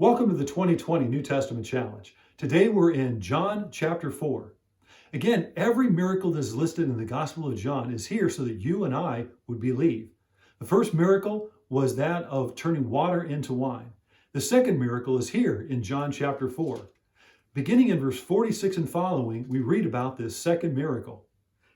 Welcome to the 2020 New Testament Challenge. Today we're in John chapter 4. Again, every miracle that is listed in the Gospel of John is here so that you and I would believe. The first miracle was that of turning water into wine. The second miracle is here in John chapter 4. Beginning in verse 46 and following, we read about this second miracle.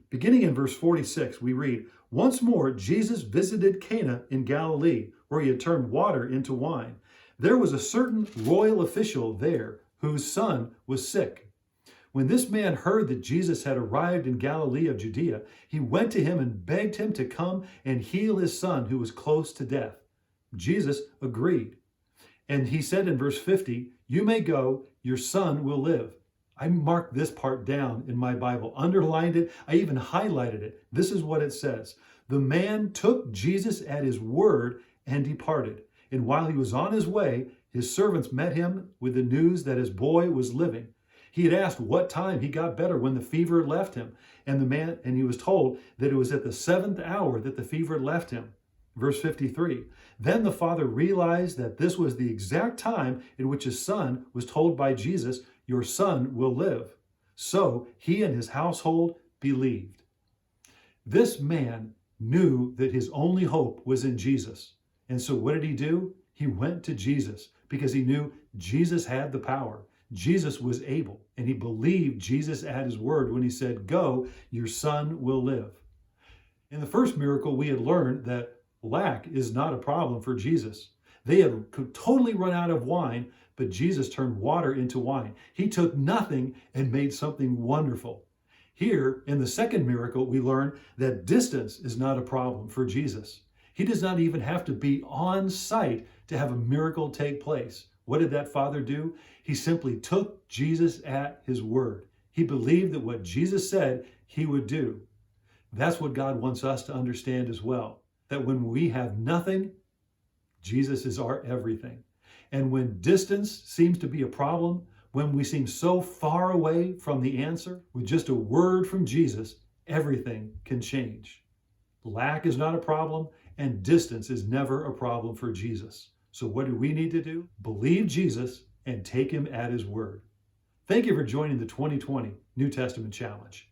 Beginning in verse 46, we read, "Once more Jesus visited Cana in Galilee, where he had turned water into wine. There was a certain royal official there whose son was sick. When this man heard that Jesus had arrived in Galilee of Judea, he went to him and begged him to come and heal his son who was close to death. Jesus agreed. And he said in verse 50, 'You may go, your son will live.'" I marked this part down in my Bible, underlined it, I even highlighted it. This is what it says. "The man took Jesus at his word and departed. And while he was on his way, his servants met him with the news that his boy was living. He had asked what time he got better when the fever left him. And he was told that it was at the 7th hour that the fever left him." Verse 53, "Then the father realized that this was the exact time in which his son was told by Jesus, 'Your son will live.' So he and his household believed." This man knew that his only hope was in Jesus. And so what did he do? He went to Jesus because he knew Jesus had the power. Jesus was able, and he believed Jesus at his word when he said, "Go, your son will live." In the first miracle, we had learned that lack is not a problem for Jesus. They had totally run out of wine, but Jesus turned water into wine. He took nothing and made something wonderful. Here, in the second miracle, we learn that distance is not a problem for Jesus. He does not even have to be on site to have a miracle take place. What did that father do? He simply took Jesus at his word. He believed that what Jesus said he would do. That's what God wants us to understand as well. That when we have nothing, Jesus is our everything. And when distance seems to be a problem, when we seem so far away from the answer, with just a word from Jesus, everything can change. Lack is not a problem, and distance is never a problem for Jesus. So what do we need to do? Believe Jesus and take him at his word. Thank you for joining the 2020 New Testament Challenge.